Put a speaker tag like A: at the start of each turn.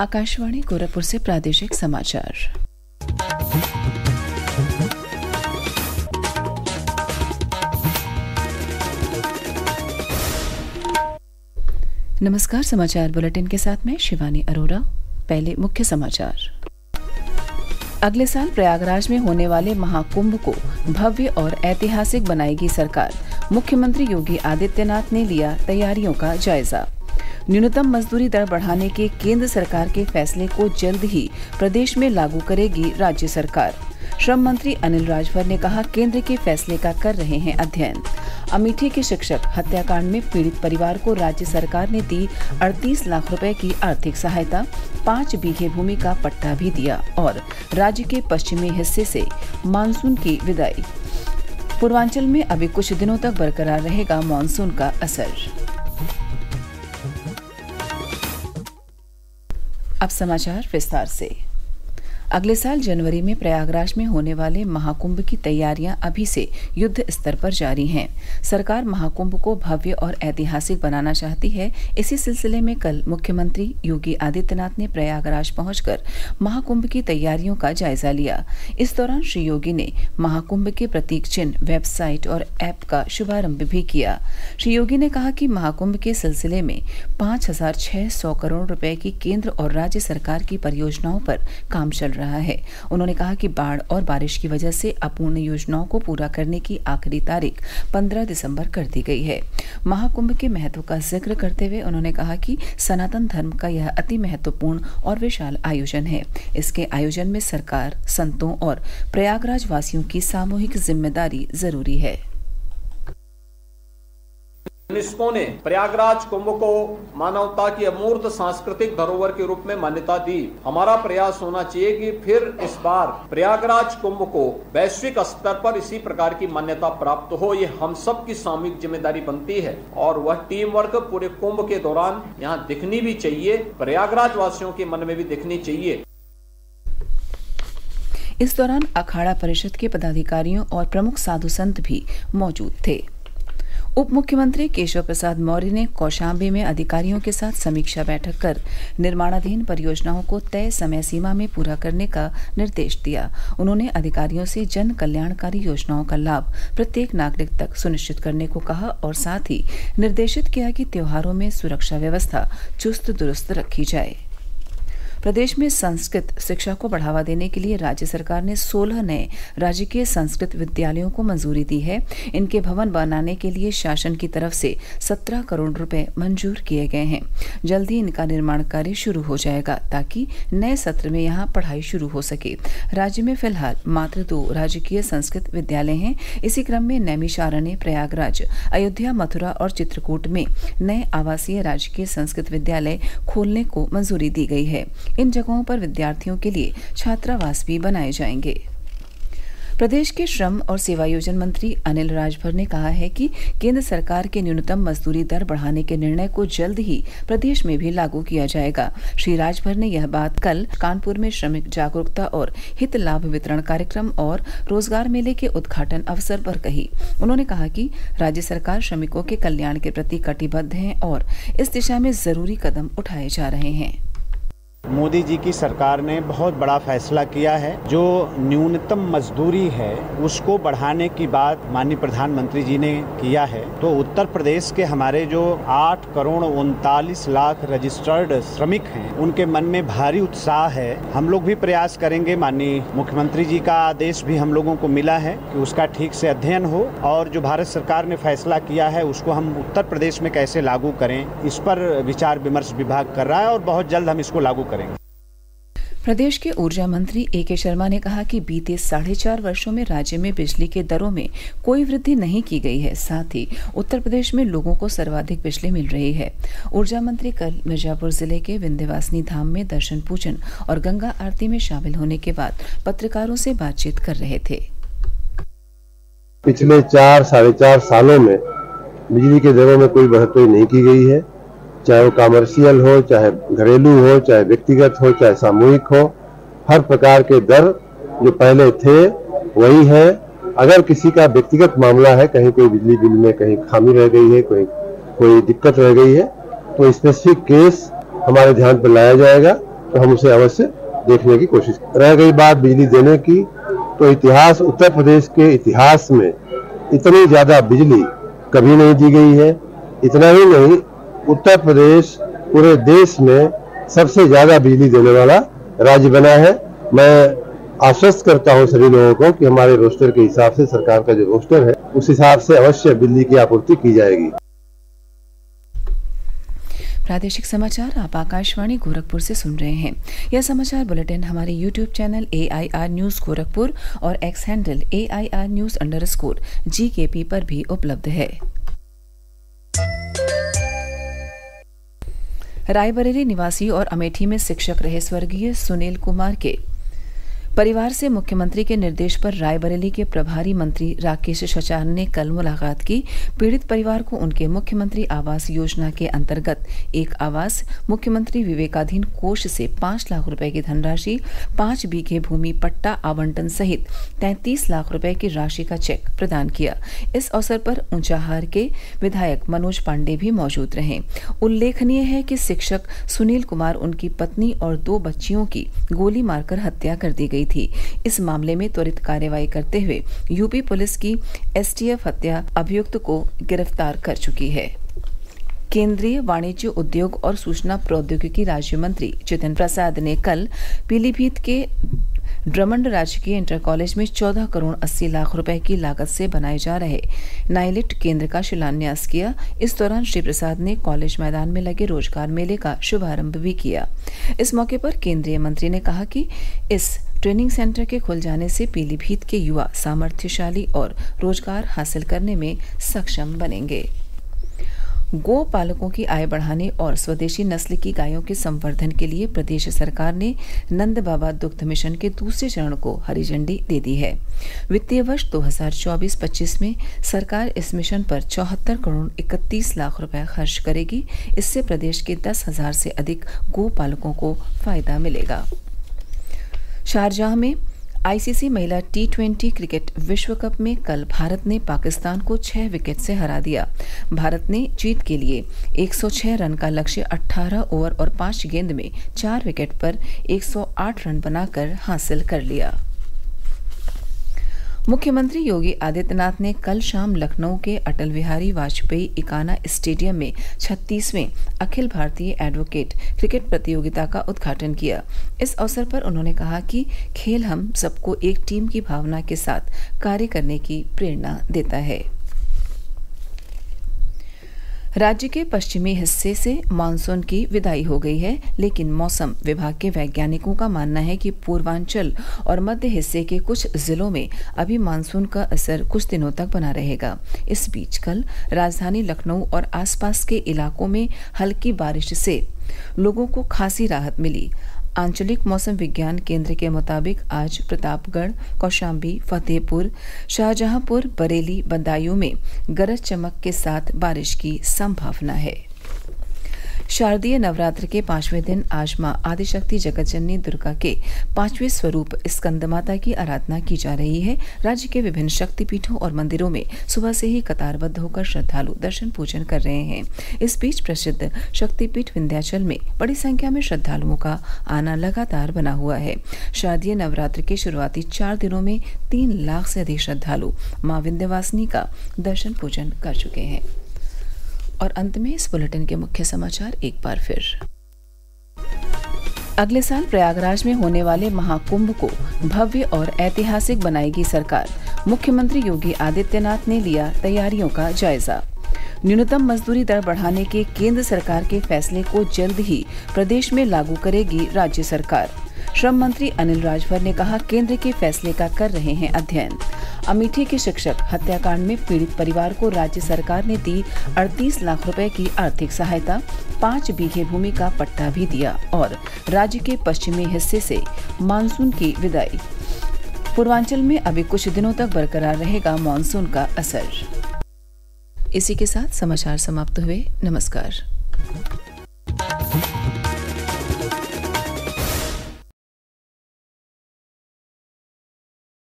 A: आकाशवाणी गोरखपुर से प्रादेशिक समाचार। नमस्कार, समाचार बुलेटिन के साथ मैं शिवानी अरोरा। पहले मुख्य समाचार। अगले साल प्रयागराज में होने वाले महाकुंभ को भव्य और ऐतिहासिक बनाएगी सरकार। मुख्यमंत्री योगी आदित्यनाथ ने लिया तैयारियों का जायजा। न्यूनतम मजदूरी दर बढ़ाने के केंद्र सरकार के फैसले को जल्द ही प्रदेश में लागू करेगी राज्य सरकार। श्रम मंत्री अनिल राजभर ने कहा, केंद्र के फैसले का कर रहे हैं अध्ययन। अमेठी के शिक्षक हत्याकांड में पीड़ित परिवार को राज्य सरकार ने दी 38 लाख रुपए की आर्थिक सहायता, 5 बीघे भूमि का पट्टा भी दिया और राज्य के पश्चिमी हिस्से से मानसून की विदाई। पूर्वांचल में अभी कुछ दिनों तक बरकरार रहेगा मानसून का असर। अब समाचार विस्तार से। अगले साल जनवरी में प्रयागराज में होने वाले महाकुंभ की तैयारियां अभी से युद्ध स्तर पर जारी हैं। सरकार महाकुंभ को भव्य और ऐतिहासिक बनाना चाहती है। इसी सिलसिले में कल मुख्यमंत्री योगी आदित्यनाथ ने प्रयागराज पहुंचकर महाकुंभ की तैयारियों का जायजा लिया। इस दौरान श्री योगी ने महाकुंभ के प्रतीक चिन्ह, वेबसाइट और ऐप का शुभारंभ भी किया। श्री योगी ने कहा कि महाकुंभ के सिलसिले में 5,600 करोड़ रुपए की केंद्र और राज्य सरकार की परियोजनाओं पर काम चल रहा है। उन्होंने कहा कि बाढ़ और बारिश की वजह से अपूर्ण योजनाओं को पूरा करने की आखिरी तारीख 15 दिसंबर कर दी गई है। महाकुंभ के महत्व का जिक्र करते हुए उन्होंने कहा कि सनातन धर्म का यह अति महत्वपूर्ण और विशाल आयोजन है। इसके आयोजन में सरकार, संतों और प्रयागराज वासियों की सामूहिक जिम्मेदारी जरूरी है।
B: यूनेस्को ने प्रयागराज कुंभ को मानवता की अमूर्त सांस्कृतिक धरोहर के रूप में मान्यता दी। हमारा प्रयास होना चाहिए कि फिर इस बार प्रयागराज कुंभ को वैश्विक स्तर पर इसी प्रकार की मान्यता प्राप्त हो। ये हम सब की सामूहिक जिम्मेदारी बनती है और वह टीम वर्क पूरे कुंभ के दौरान यहाँ दिखनी भी चाहिए, प्रयागराज वासियों के मन में भी दिखनी चाहिए।
A: इस दौरान अखाड़ा परिषद के पदाधिकारियों और प्रमुख साधु संत भी मौजूद थे। उप मुख्यमंत्री केशव प्रसाद मौर्य ने कौशाम्बी में अधिकारियों के साथ समीक्षा बैठक कर निर्माणाधीन परियोजनाओं को तय समय सीमा में पूरा करने का निर्देश दिया। उन्होंने अधिकारियों से जन कल्याणकारी योजनाओं का लाभ प्रत्येक नागरिक तक सुनिश्चित करने को कहा और साथ ही निर्देशित किया कि त्योहारों में सुरक्षा व्यवस्था चुस्त दुरुस्त रखी जाए। प्रदेश में संस्कृत शिक्षा को बढ़ावा देने के लिए राज्य सरकार ने 16 नए राजकीय संस्कृत विद्यालयों को मंजूरी दी है। इनके भवन बनाने के लिए शासन की तरफ से 17 करोड़ रुपए मंजूर किए गए हैं। जल्द ही इनका निर्माण कार्य शुरू हो जाएगा ताकि नए सत्र में यहां पढ़ाई शुरू हो सके। राज्य में फिलहाल मात्र 2 राजकीय संस्कृत विद्यालय हैं। इसी क्रम में नैमिषारण्य, प्रयागराज, अयोध्या, मथुरा और चित्रकूट में नए आवासीय राजकीय संस्कृत विद्यालय खोलने को मंजूरी दी गई है। इन जगहों पर विद्यार्थियों के लिए छात्रावास भी बनाए जाएंगे। प्रदेश के श्रम और सेवायोजन मंत्री अनिल राजभर ने कहा है कि केंद्र सरकार के न्यूनतम मजदूरी दर बढ़ाने के निर्णय को जल्द ही प्रदेश में भी लागू किया जाएगा। श्री राजभर ने यह बात कल कानपुर में श्रमिक जागरूकता और हित लाभ वितरण कार्यक्रम और रोजगार मेले के उद्घाटन अवसर पर कही। उन्होंने कहा कि राज्य सरकार श्रमिकों के कल्याण के प्रति कटिबद्ध है और इस दिशा में जरूरी कदम उठाए जा रहे हैं।
C: मोदी जी की सरकार ने बहुत बड़ा फैसला किया है। जो न्यूनतम मजदूरी है उसको बढ़ाने की बात माननीय प्रधानमंत्री जी ने किया है। तो उत्तर प्रदेश के हमारे जो 8 करोड़ 39 लाख रजिस्टर्ड श्रमिक हैं, उनके मन में भारी उत्साह है। हम लोग भी प्रयास करेंगे। माननीय मुख्यमंत्री जी का आदेश भी हम लोगों को मिला है कि उसका ठीक से अध्ययन हो और जो भारत सरकार ने फैसला किया है उसको हम उत्तर प्रदेश में कैसे लागू करें, इस पर विचार विमर्श विभाग कर रहा है और बहुत जल्द हम इसको लागू करेंगे।
A: प्रदेश के ऊर्जा मंत्री ए.के. शर्मा ने कहा कि बीते 4.5 वर्षों में राज्य में बिजली के दरों में कोई वृद्धि नहीं की गई है। साथ ही उत्तर प्रदेश में लोगों को सर्वाधिक बिजली मिल रही है। ऊर्जा मंत्री कल मिर्जापुर जिले के विंध्यवासिनी धाम में दर्शन पूजन और गंगा आरती में शामिल होने के बाद पत्रकारों से बातचीत कर रहे थे।
D: पिछले 4-4.5 सालों में बिजली के दरों में कोई बढ़ोतरी नहीं की गई है। चाहे वो कमर्शियल हो, चाहे घरेलू हो, चाहे व्यक्तिगत हो, चाहे सामूहिक हो, हर प्रकार के दर जो पहले थे वही है। अगर किसी का व्यक्तिगत मामला है, कहीं कोई बिजली बिल में कहीं खामी रह गई है, कोई दिक्कत रह गई है, तो स्पेसिफिक केस हमारे ध्यान पर लाया जाएगा तो हम उसे अवश्य देखने की कोशिश करें। रह गई बात बिजली देने की, तो इतिहास, उत्तर प्रदेश के इतिहास में इतनी ज्यादा बिजली कभी नहीं दी गई है। इतना ही नहीं, उत्तर प्रदेश पूरे देश में सबसे ज्यादा बिजली देने वाला राज्य बना है। मैं आश्वस्त करता हूं सभी लोगों को कि हमारे रोस्टर के हिसाब से, सरकार का जो रोस्टर है उस हिसाब से अवश्य बिजली की आपूर्ति की जाएगी।
A: प्रादेशिक समाचार आप आकाशवाणी गोरखपुर से सुन रहे हैं। यह समाचार बुलेटिन हमारे YouTube channel AIR news Gorakhpur और एक्स हैंडल AIR न्यूज_GKP पर भी उपलब्ध है। रायबरेली निवासी और अमेठी में शिक्षक रहे स्वर्गीय सुनील कुमार के परिवार से मुख्यमंत्री के निर्देश पर रायबरेली के प्रभारी मंत्री राकेश शचान ने कल मुलाकात की। पीड़ित परिवार को उनके मुख्यमंत्री आवास योजना के अंतर्गत एक आवास, मुख्यमंत्री विवेकाधीन कोष से 5 लाख रुपए की धनराशि, 5 बीघे भूमि पट्टा आवंटन सहित 33 लाख रुपए की राशि का चेक प्रदान किया। इस अवसर पर ऊंचाहार के विधायक मनोज पांडे भी मौजूद रहे। उल्लेखनीय है कि शिक्षक सुनील कुमार, उनकी पत्नी और 2 बच्चियों की गोली मारकर हत्या कर दी गई थी। इस मामले में त्वरित कार्रवाई करते हुए यूपी पुलिस की STF हत्या अभियुक्त को गिरफ्तार कर चुकी है। केंद्रीय वाणिज्य, उद्योग और सूचना प्रौद्योगिकी राज्य मंत्री जितिन प्रसाद ने कल पीलीभीत के ड्रमंड राजकीय इंटर कॉलेज में 14 करोड़ 80 लाख रुपए की लागत से बनाए जा रहे नाइलिट केंद्र का शिलान्यास किया। इस दौरान श्री प्रसाद ने कॉलेज मैदान में लगे रोजगार मेले का शुभारंभ भी किया। इस मौके पर केंद्रीय मंत्री ने कहा कि इस ट्रेनिंग सेंटर के खुल जाने से पीलीभीत के युवा सामर्थ्यशाली और रोजगार हासिल करने में सक्षम बनेंगे। गो पालकों की आय बढ़ाने और स्वदेशी नस्ल की गायों के संवर्धन के लिए प्रदेश सरकार ने नंद बाबा दुग्ध मिशन के दूसरे चरण को हरी झंडी दे दी है। वित्तीय वर्ष 2024-25 में सरकार इस मिशन पर 74 करोड़ 31 लाख रुपए खर्च करेगी। इससे प्रदेश के 10,000 से अधिक गो पालकों को फायदा मिलेगा। शारजाह में ICC महिला T20 क्रिकेट विश्व कप में कल भारत ने पाकिस्तान को 6 विकेट से हरा दिया। भारत ने जीत के लिए 106 रन का लक्ष्य 18 ओवर और 5 गेंद में 4 विकेट पर 108 रन बनाकर हासिल कर लिया। मुख्यमंत्री योगी आदित्यनाथ ने कल शाम लखनऊ के अटल बिहारी वाजपेयी इकाना स्टेडियम में 36वें अखिल भारतीय एडवोकेट क्रिकेट प्रतियोगिता का उद्घाटन किया। इस अवसर पर उन्होंने कहा कि खेल हम सबको एक टीम की भावना के साथ कार्य करने की प्रेरणा देता है। राज्य के पश्चिमी हिस्से से मानसून की विदाई हो गई है, लेकिन मौसम विभाग के वैज्ञानिकों का मानना है कि पूर्वांचल और मध्य हिस्से के कुछ जिलों में अभी मानसून का असर कुछ दिनों तक बना रहेगा। इस बीच कल राजधानी लखनऊ और आसपास के इलाकों में हल्की बारिश से लोगों को खासी राहत मिली। आंचलिक मौसम विज्ञान केंद्र के मुताबिक आज प्रतापगढ़, कौशाम्बी, फतेहपुर, शाहजहांपुर, बरेली, बदायूं में गरज चमक के साथ बारिश की संभावना है। शारदीय नवरात्र के 5वें दिन आज मां आदिशक्ति जगतजननी दुर्गा के 5वें स्वरूप स्कंदमाता की आराधना की जा रही है। राज्य के विभिन्न शक्तिपीठों और मंदिरों में सुबह से ही कतारबद्ध होकर श्रद्धालु दर्शन पूजन कर रहे हैं। इस बीच प्रसिद्ध शक्तिपीठ विंध्याचल में बड़ी संख्या में श्रद्धालुओं का आना लगातार बना हुआ है। शारदीय नवरात्र के शुरुआती 4 दिनों में 3 लाख से अधिक श्रद्धालु मां विंध्यवासिनी का दर्शन पूजन कर चुके हैं। और अंत में इस बुलेटिन के मुख्य समाचार एक बार फिर। अगले साल प्रयागराज में होने वाले महाकुंभ को भव्य और ऐतिहासिक बनाएगी सरकार। मुख्यमंत्री योगी आदित्यनाथ ने लिया तैयारियों का जायजा। न्यूनतम मजदूरी दर बढ़ाने के केंद्र सरकार के फैसले को जल्द ही प्रदेश में लागू करेगी राज्य सरकार। श्रम मंत्री अनिल राजभर ने कहा, केंद्र के फैसले का कर रहे हैं अध्ययन। अमेठी के शिक्षक हत्याकांड में पीड़ित परिवार को राज्य सरकार ने दी 38 लाख रुपए की आर्थिक सहायता, 5 बीघे भूमि का पट्टा भी दिया। और राज्य के पश्चिमी हिस्से से मानसून की विदाई। पूर्वांचल में अभी कुछ दिनों तक बरकरार रहेगा मानसून का असर। इसी के साथ समाचार समाप्त हुए। नमस्कार।